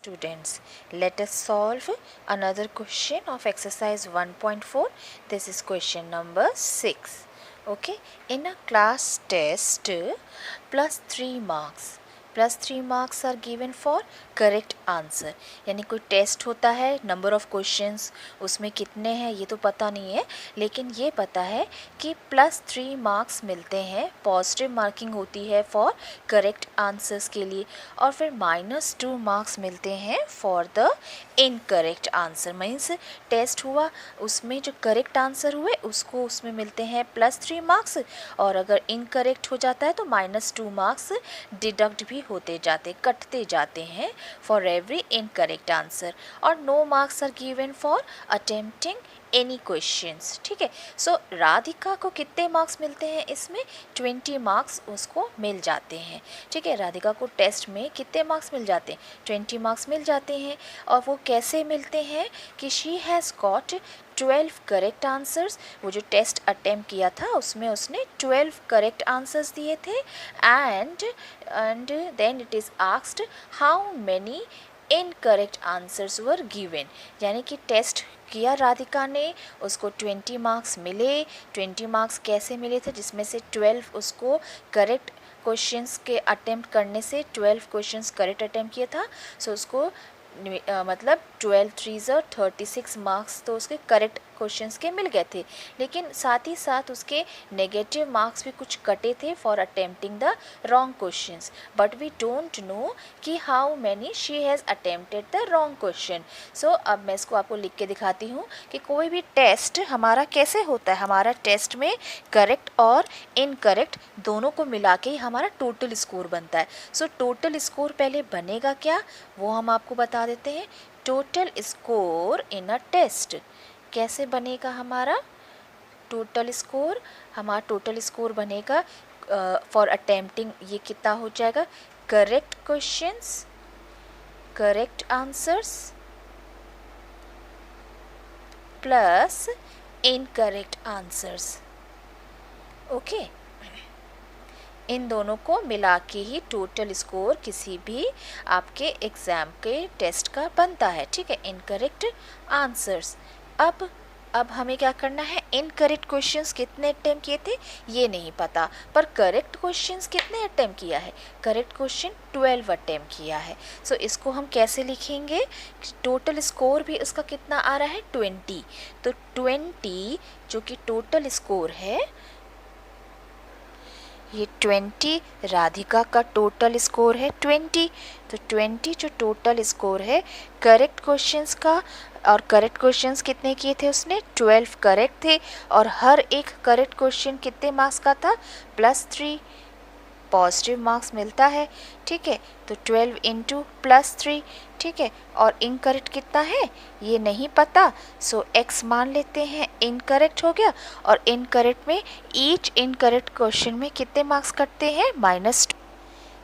Students, let us solve another question of exercise 1.4. This is question number 6. Okay, in a class test, plus 3 marks are given for correct answer. यानी कोई test होता है, number of questions उसमें कितने हैं ये तो पता नहीं है, लेकिन ये पता है कि +3 मार्क्स मिलते हैं, पॉजिटिव मार्किंग होती है फॉर करेक्ट आंसर्स के लिए, और फिर -2 मार्क्स मिलते हैं for the incorrect answer. Means test हुआ, उसमें जो करेक्ट आंसर हुए उसको उसमें मिलते हैं +3 मार्क्स, और अगर इनकरेक्ट हो जाता है तो -2 मार्क्स डिडक्ट भी होते जाते, कटते जाते हैं फॉर एवरी इनकरेक्ट आंसर. और no marks are given for attempting any questions. ठीक है, सो राधिका को कितने मार्क्स मिलते हैं इसमें? 20 मार्क्स उसको मिल जाते हैं. ठीक है, राधिका को टेस्ट में कितने मार्क्स मिल जाते हैं? 20 मार्क्स मिल जाते हैं. और वो कैसे मिलते हैं कि she has got 12 correct answers. वो जो टेस्ट अटेम्प्ट किया था उसमें उसने 12 करेक्ट आंसर्स दिए थे. And then it is asked how many incorrect answers were given. यानी कि टेस्ट किया राधिका ने, उसको 20 मार्क्स मिले. 20 मार्क्स कैसे मिले थे? जिसमें से 12 उसको करेक्ट क्वेश्चंस के अटेम्प्ट करने से 12 क्वेश्चंस करेक्ट अटेम्प्ट किया था. सो उसको मतलब 12 3 36 मार्क्स तो उसके करेक्ट क्वेश्चंस के मिल गए थे. लेकिन साथ ही साथ उसके नेगेटिव मार्क्स भी कुछ कटे थे for attempting the wrong questions. But we don't know कि how many she has attempted the wrong question. So अब मैं इसको आपको लिख के दिखाती हूँ कि कोई भी टेस्ट हमारा कैसे होता है. हमारा टेस्ट में करेक्ट और इनकरेक्ट दोनों को मिला के ही हमारा टोटल स्कोर बनता है. सो टोटल स्कोर पहले बनेगा क्या, वो हम आपको बता देते हैं. Total score in a test कैसे बनेगा हमारा टोटल स्कोर? हमारा टोटल स्कोर बनेगा फॉर अटेम्प्टिंग, ये कितना हो जाएगा? Correct questions, correct answers plus incorrect answers. Okay, इन दोनों को मिला के ही टोटल स्कोर किसी भी आपके एग्ज़ाम के टेस्ट का बनता है. ठीक है, इनकरेक्ट आंसर्स. अब हमें क्या करना है? इनकरेक्ट क्वेश्चंस कितने अटेम्प्ट किए थे ये नहीं पता, पर करेक्ट क्वेश्चंस कितने अटेम्प्ट किया है? करेक्ट क्वेश्चन 12 अटेम्प्ट किया है. सो इसको हम कैसे लिखेंगे? टोटल स्कोर भी उसका कितना आ रहा है? 20. तो 20 जो कि टोटल स्कोर है, ये 20 राधिका का टोटल स्कोर है 20. तो 20 जो टोटल स्कोर है करेक्ट क्वेश्चंस का, और करेक्ट क्वेश्चंस कितने किए थे उसने? 12 करेक्ट थे, और हर एक करेक्ट क्वेश्चन कितने मार्क्स का था? +3 पॉजिटिव मार्क्स मिलता है. ठीक है, तो 12 इंटू +3. ठीक है, और इनकरेक्ट कितना है ये नहीं पता, सो x मान लेते हैं. इनकरेक्ट हो गया, और इनकरेक्ट में ईच इनकरेक्ट क्वेश्चन में कितने मार्क्स कटते हैं? -2.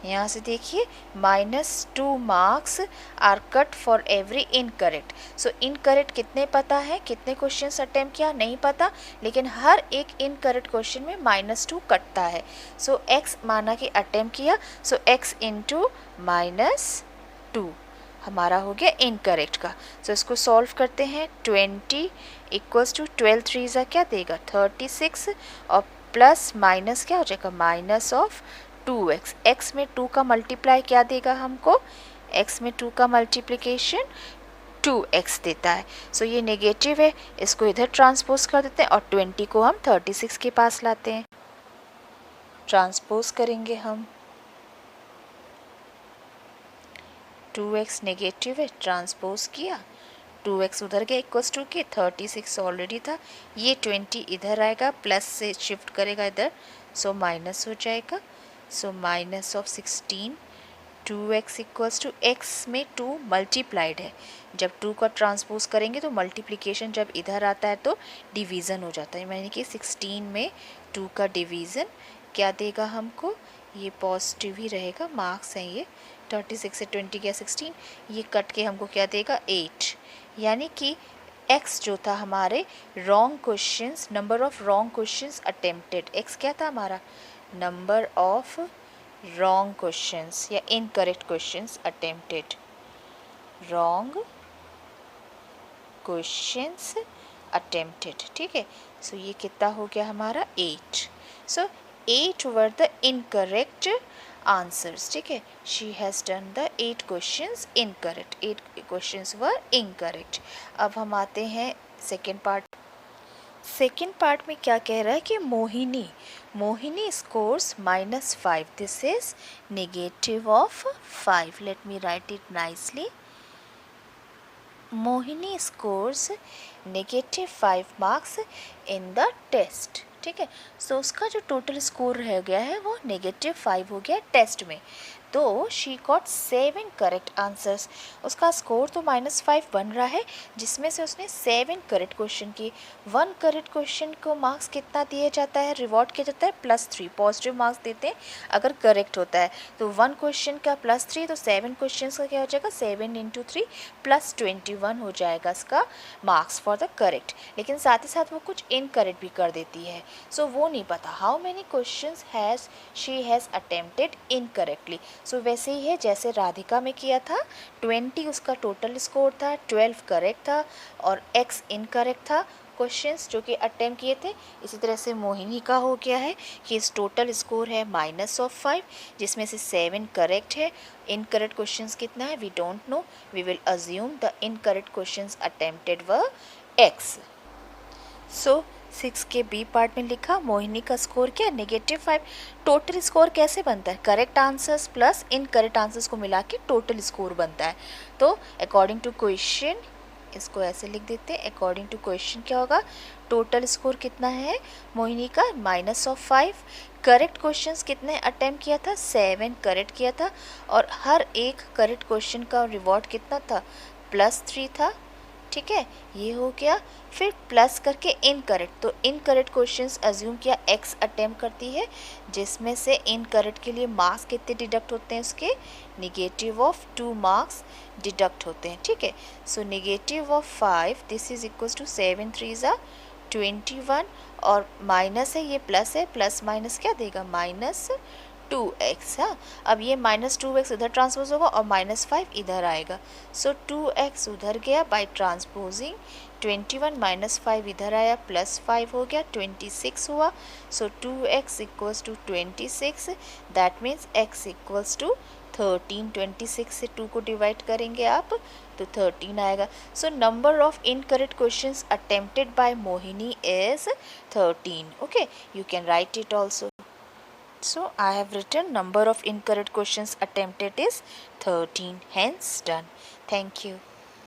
यहाँ से देखिए -2 marks are cut for every incorrect. So incorrect कितने पता है, कितने क्वेश्चंस अटेम्प्ट किया नहीं पता, लेकिन हर एक इनकरेक्ट क्वेश्चन में -2 कटता है. सो x माना कि अटेम्प्ट किया, सो x इंटू -2 हमारा हो गया इनकरेक्ट का. सो इसको सॉल्व करते हैं. 20 इक्वल्स टू 12 3 क्या देगा? 36, और प्लस माइनस क्या हो जाएगा? Minus of 2x. x में 2 का मल्टीप्लाई क्या देगा हमको? x में 2 का मल्टीप्लिकेशन 2x देता है. सो ये नेगेटिव है, इसको इधर ट्रांसपोज कर देते हैं, और 20 को हम 36 के पास लाते हैं. ट्रांसपोज करेंगे हम. 2x नेगेटिव है, ट्रांसपोज किया, 2x उधर गया इक्वल्स टू के 36 ऑलरेडी था. ये 20 इधर आएगा, प्लस से शिफ्ट करेगा इधर, सो माइनस हो जाएगा. So minus of 16, 2x equals to x में 2 मल्टीप्लाइड है. जब 2 का ट्रांसपोज करेंगे तो मल्टीप्लिकेशन जब इधर आता है तो डिवीज़न हो जाता है. यानी कि 16 में 2 का डिवीज़न क्या देगा हमको? ये पॉजिटिव ही रहेगा, मार्क्स हैं ये. 36 से 20 गया 16, ये कट के हमको क्या देगा? 8. यानी कि x जो था हमारे wrong questions, number of wrong questions attempted, x क्या था हमारा? नंबर ऑफ रॉन्ग क्वेश्चंस या incorrect questions attempted. Wrong questions attempted, ठीक है। सो ये कितना हो गया हमारा 8। सो 8 वर द इनकरेक्ट आंसर्स, ठीक है। She has done the 8 questions incorrect, 8 questions were incorrect. अब हम आते हैं सेकेंड पार्ट। सेकेंड पार्ट में क्या कह रहा है कि Mohini scores -5, this is negative of 5। Let me write it nicely. Mohini scores -5 marks in the test, ठीक है। सो उसका जो टोटल स्कोर रह गया है वो -5 हो गया टेस्ट में। तो शी गॉट 7 करेक्ट आंसर्स। उसका स्कोर तो -5 बन रहा है, जिसमें से उसने 7 करेक्ट क्वेश्चन की। 1 करेक्ट क्वेश्चन को मार्क्स कितना दिया जाता है, रिवॉर्ड किया जाता है +3, पॉजिटिव मार्क्स देते हैं अगर करेक्ट होता है। तो 1 क्वेश्चन का +3, तो 7 क्वेश्चन का क्या हो जाएगा, 7 × 3 +21 हो जाएगा इसका मार्क्स फॉर द करेक्ट। लेकिन साथ ही साथ वो कुछ इनकरेक्ट भी कर देती है। सो वो नहीं पता how many question has she has attempted incorrectly. So वैसे ही है जैसे राधिका में किया था, 20 उसका टोटल स्कोर था, 12 करेक्ट था और x इनकरेक्ट था क्वेश्चंस जो कि अटेम्प्ट किए थे। इसी तरह से मोहिनी का हो गया है कि इस टोटल स्कोर है -5, जिसमें से 7 करेक्ट है। इनकरेक्ट क्वेश्चंस कितना है we don't know, we will assume the incorrect questions attempted व x। सो 6 के बी पार्ट में लिखा मोहिनी का स्कोर क्या, -5। टोटल स्कोर कैसे बनता है, correct answers plus incorrect answers को मिला के टोटल स्कोर बनता है। तो अकॉर्डिंग टू क्वेश्चन, इसको ऐसे लिख देते हैं, अकॉर्डिंग टू क्वेश्चन क्या होगा, टोटल स्कोर कितना है मोहिनी का -5। करेक्ट क्वेश्चंस कितने अटेम्प्ट किया था, 7 करेक्ट किया था और हर एक करेक्ट क्वेश्चन का रिवॉर्ड कितना था, +3 था, ठीक है। ये हो गया। फिर प्लस करके इनकरेक्ट, तो इनकरेक्ट क्वेश्चंस अज्यूम किया x अटेम्प्ट करती है, जिसमें से इनकरेक्ट के लिए मार्क्स कितने डिडक्ट होते हैं, उसके -2 मार्क्स डिडक्ट होते हैं, ठीक है। सो -5, दिस इज इक्वल्स टू 7 3 ज़ा 21 और माइनस है, ये प्लस है, प्लस माइनस क्या देगा, -2x। हाँ, अब ये -2x इधर ट्रांसपोज होगा और -5 इधर आएगा। सो 2x उधर गया बाय ट्रांसपोजिंग, 21 -5 इधर आया, +5 हो गया, 26 हुआ। So 2x equals to 26, that means x equals to 13। 26 से 2 को डिवाइड करेंगे आप तो 13 आएगा। So number of incorrect questions attempted by Mohini is 13। Okay, you can write it also. So I have written number of incorrect questions attempted is 13, hence done. Thank you.